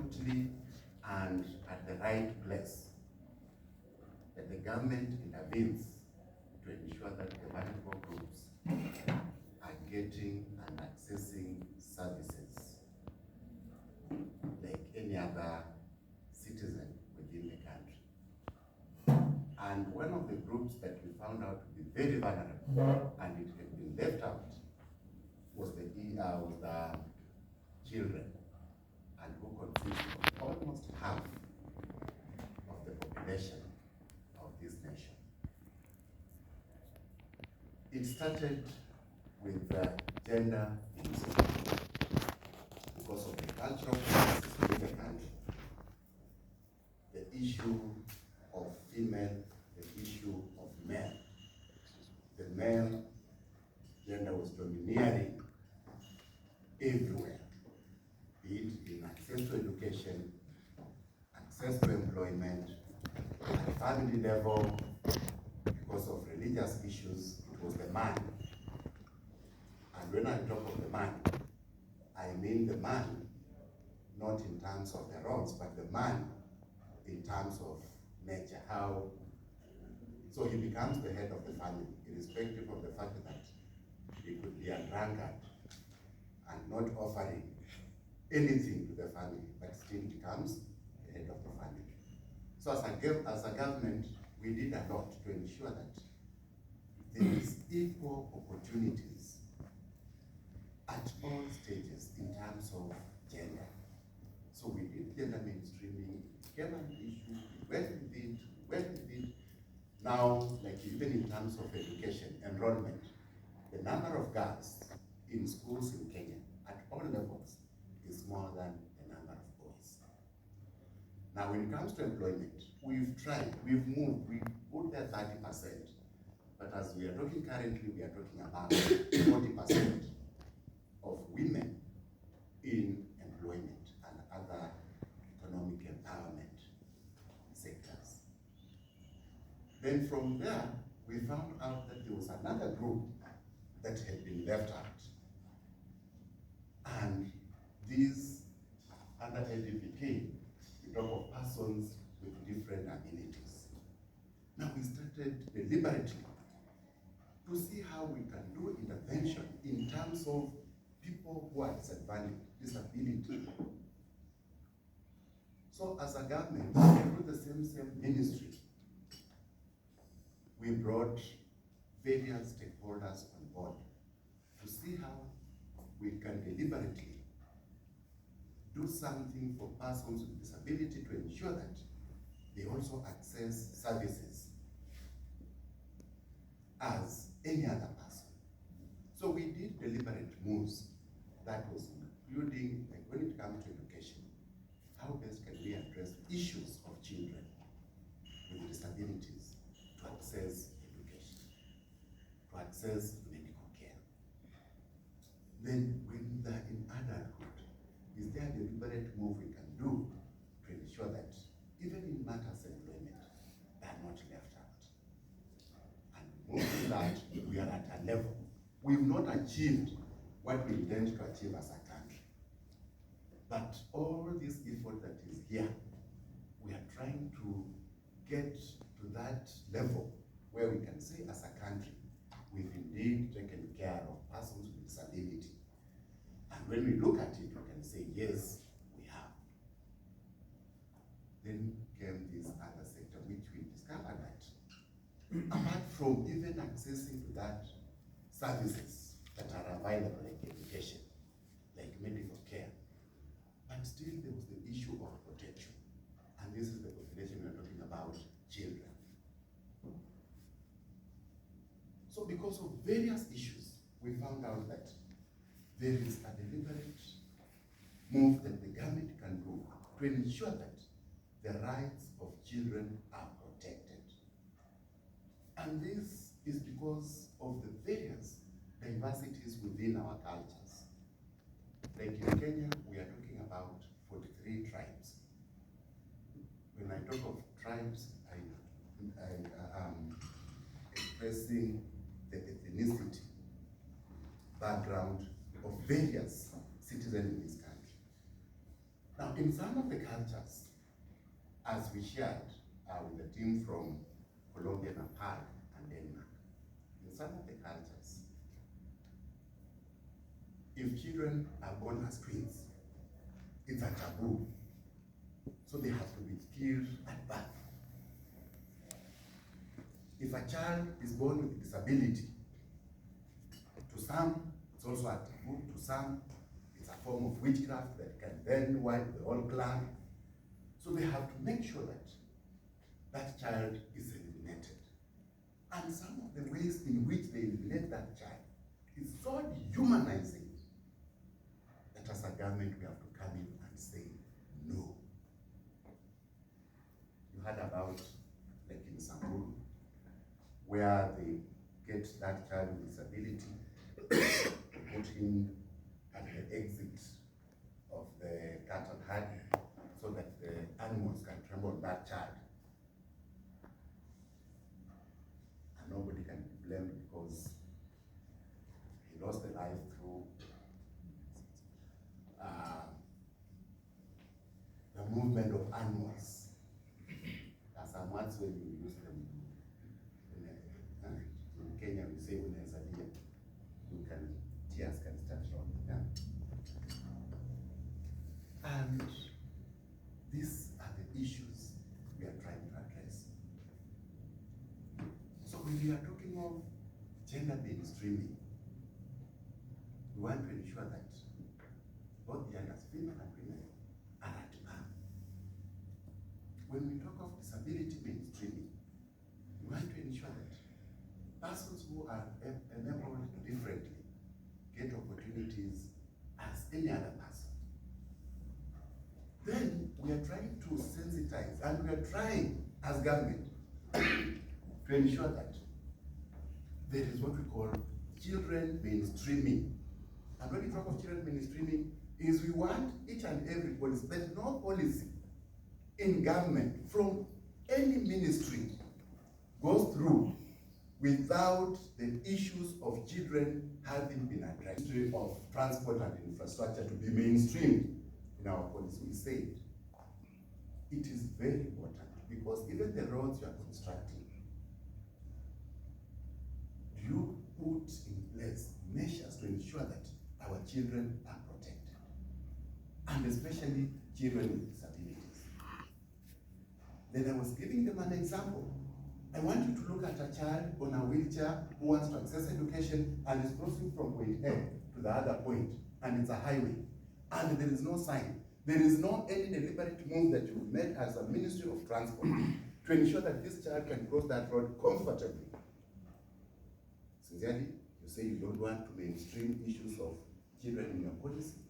promptly and at the right place, that the government intervenes to ensure that the vulnerable groups are getting and accessing services like any other citizen within the country. And one of the groups that we found out to be very vulnerable and it had been left out was the children, and who consist of almost half of the population of this nation. It started with gender inequality because of the cultural crisis in the country. The issue of female, the issue of male. The male gender was domineering everywhere, be it in access to education, access to employment, at family level, because of religious issues, it was the man. And when I talk of the man, I mean the man, not in terms of the roles, but the man in terms of nature, how, so he becomes the head of the family, irrespective of the fact that he could be a drunkard and not offering anything to the family, but still becomes the head of the family. So as a government, we did a lot to ensure that there is equal opportunities at all stages in terms of gender. So we did gender mainstreaming, it became an issue, we went with it. Now, like even in terms of education, enrollment, the number of girls in schools in Kenya at all levels is more than the number of boys. Now, when it comes to employment, we've tried, we've moved, we put there 30%, but as we are talking currently, we are talking about 40% of women in employment and other economic empowerment sectors. Then from there, we found out that there was another group that had been left out. And these, under APDK, we talk of persons with different abilities. Now we started deliberately to see how we can do intervention in terms of people who are disadvantaged, disability. So as a government, through the same ministry, we brought various stakeholders on board to see how we can deliberately do something for persons with disability to ensure that they also access services as any other person. So we did deliberate moves that was including, like when it comes to education, how best can we address issues of children with disabilities to access education, to access medical care. Then when they're in adulthood, is there a deliberate move we can do to ensure that even in matters of employment, they are not left out? And moving that, we are at a level. We've not achieved what we intend to achieve as a country. But all this effort that is here, we are trying to get to that level where we can say as a country, we've indeed taken care of persons with disability. And when we look at it, we can say, yes, we have. Then came this other sector, which we discovered that apart from even accessing to that services that are available, like education, like medical care, but still there was the issue of protection. And this is the population we're talking about, children. So because of various issues, we found out that there is a deliberate move that the government can do to ensure that the rights of children are protected. And this is because of the various diversities within our cultures. Like in Kenya, we are talking about 43 tribes. When I talk of tribes, I am expressing the ethnicity, background of various citizens in this country. Now, in some of the cultures, as we shared with the team from Colombia, Nepal, and Denmark, in some of the cultures, if children are born as twins, it's a taboo. So they have to be killed at birth. If a child is born with disability, to some, it's also a taboo. To some, it's a form of witchcraft that can then wipe the whole clan. So they have to make sure that that child is eliminated. And some of the ways in which they eliminate that child is so dehumanizing that as a government we have to come in and say no. You heard about, like in Samburu, where they get that child with disability, put him at the exit of the cattle herd so that the animals can trample on that child. And nobody can be blamed because he lost a life through the movement of animals. As some words when you use them in Kenya, we say when there's a deer, tears can start rolling. Yeah? And these are the issues we are trying to address. So when we are talking of gender mainstreaming, we want to ensure that both genders, female and women, are at par. When we talk of disability mainstreaming, we want to ensure that persons who are enabled differently get opportunities as any other person. Then we are trying to sensitize, and we are trying as government to ensure that there is what we call children mainstreaming. And when we talk of children mainstreaming, is we want each and every policy, but no policy in government from any ministry goes through without the issues of children having been addressed. Ministry of Transport and Infrastructure to be mainstreamed in our policy. We say it is very important because even the roads you are constructing, do you put in place measures to ensure that our children are protected, and especially children with disabilities? Then I was giving them an example. I want you to look at a child on a wheelchair who wants to access education and is crossing from point A to the other point, and it's a highway, and there is no sign. There is no any deliberate move that you make as a Ministry of Transport to ensure that this child can cross that road comfortably. Sincerely, you say you don't want to mainstream issues of children in your policy,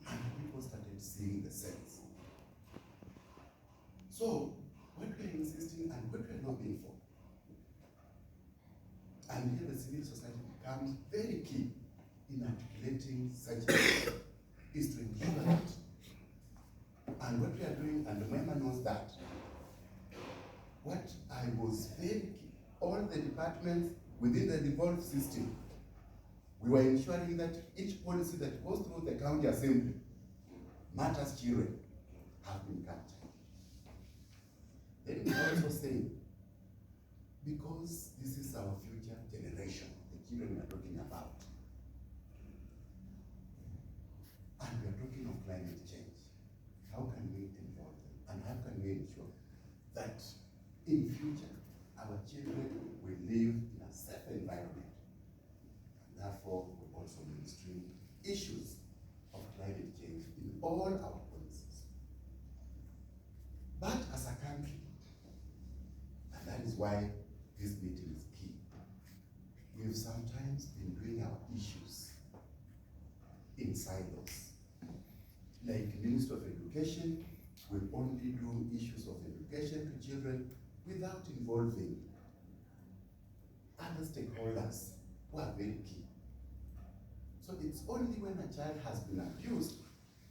and people started seeing the sense. So, what we are insisting and what we are lobbying for, and here the civil society becomes very key in articulating such a is to ensure that, and what we are doing, and the member knows that, what I was very key, all the departments within the devolved system, we were ensuring that each policy that goes through the county assembly matters children have been captured. Then we also say, because this is our future generation, the children we are talking about, and we are talking of climate change, how can we involve them? And how can we ensure that in future, our children will live in a safe environment, and therefore will also mainstream issues of climate change in all our policies. But as a country, and that is why this meeting is key, we've sometimes been doing our issues in silos. Like Minister of Education will only do issues of education to children without involving other stakeholders who are very key. So it's only when a child has been abused,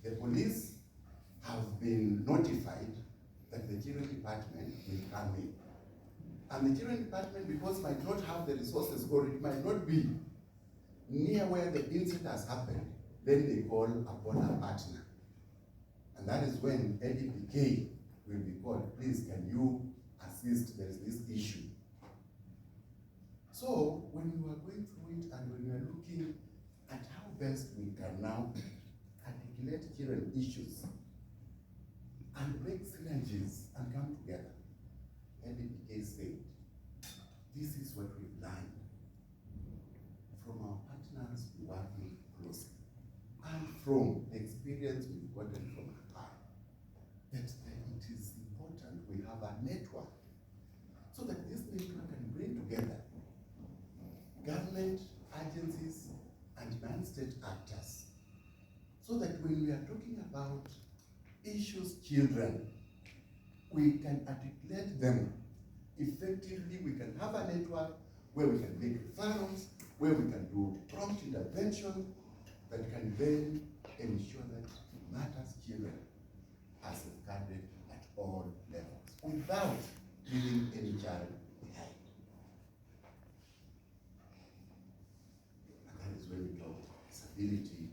the police have been notified that the children department will come in. And the children department, because might not have the resources or it might not be near where the incident has happened, then they call upon a partner. And that is when APDK will be called, please can you assist, there is this issue. So when we were going through it and when we were looking at how best we can now articulate children issues and make synergies and come together, APDK said, this is what we've learned from our partners working closely and from the experience we've gotten from APAR, that it is important we have a network so that this network can bring together government agencies and non-state actors, so that when we are talking about issues children, we can articulate them effectively. We can have a network where we can make referrals, where we can do prompt intervention that can then ensure that matters children are safeguarded at all levels without leaving any child behind. And that is when we talk disability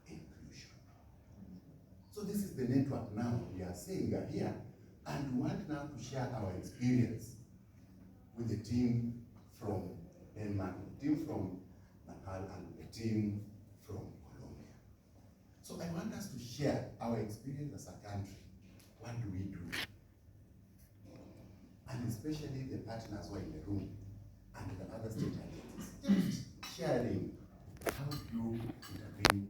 inclusion. So this is the network now we are saying we are here, and we want now to share our experience with the team from Denmark, the team from Nepal, and the team from Colombia. So I want us to share our experience as a country. What do we do? And especially the partners who are in the room and the other state agencies, just sharing how you intervene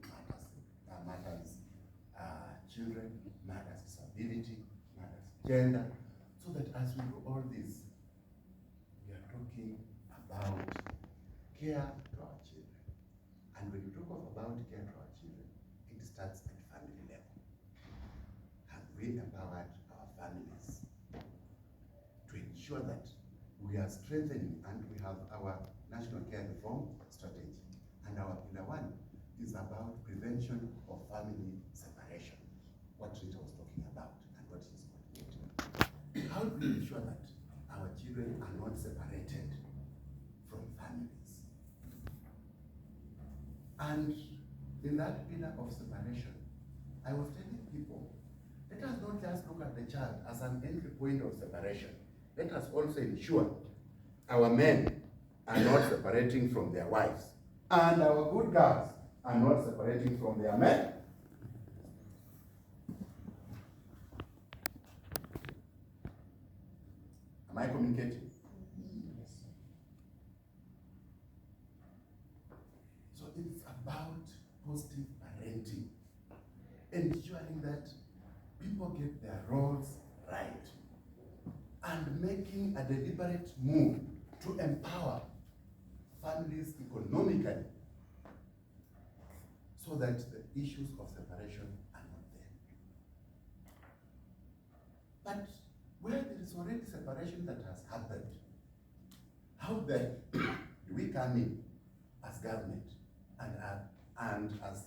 matters children, matters disability, matters gender, so that as we do all this, we are talking about care to our children. And when you talk about care to our children, it starts at family level. Have we empowered our families to ensure that we are strengthening, and we have our national care reform strategy, and our pillar 1 is about prevention of family separation, what Rita was talking about and what she's coordinating. How do we ensure that our children are not separated from families? And in that pillar of separation, I was telling people, let us not just look at the child as an entry point of separation. Let us also ensure our men are not separating from their wives, and our good girls are not separating from their men. Am I communicating? Yes. So it's about positive parenting, ensuring that people get their roles right, and making a deliberate move to empower families economically, so that the issues of separation are not there. But where there is already separation that has happened, how then do we come in as government and as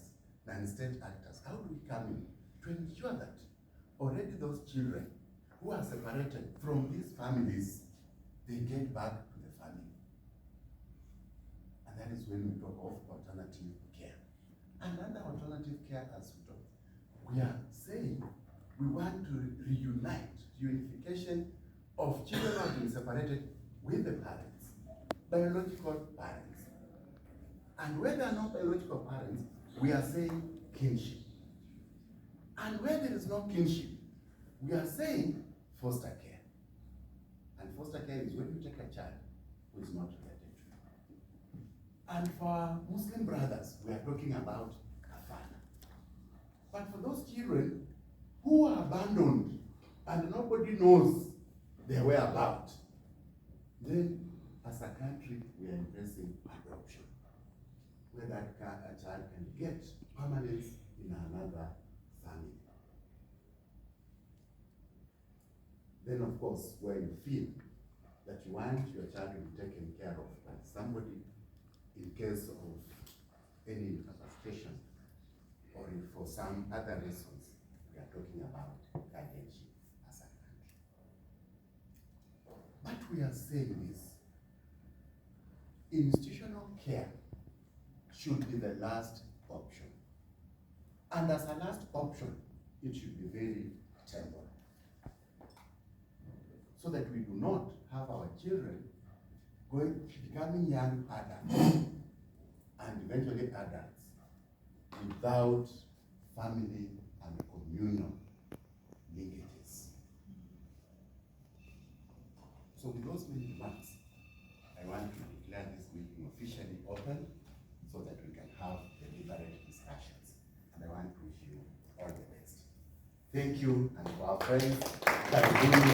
non-state actors? How do we come in to ensure that already those children who are separated from these families, they get back to the family? And that is when we talk of alternative care. And under alternative care, as we talk, we are saying we want to reunification of children who have been separated with the parents, biological parents. And where there are no biological parents, we are saying kinship. And where there is no kinship, we are saying foster care. And foster care is when you take a child who is not related to you. And for our Muslim brothers, we are talking about kafala. But for those children who are abandoned and nobody knows their whereabouts, then as a country, we are embracing adoption, where that a child can get permanence in another family. Then, of course, where you feel that you want your child to be taken care of by somebody in case of any incapacitation, or if for some other reasons, we are talking about guardianship as a country. But we are saying is, institutional care should be the last option. And as a last option, it should be very temporary, so that we do not have our children becoming young adults and eventually adults without family and communal linkages. So with those many remarks, I want to declare this meeting officially open so that we can have deliberate discussions. And I want to wish you all the best. Thank you, and to our friends,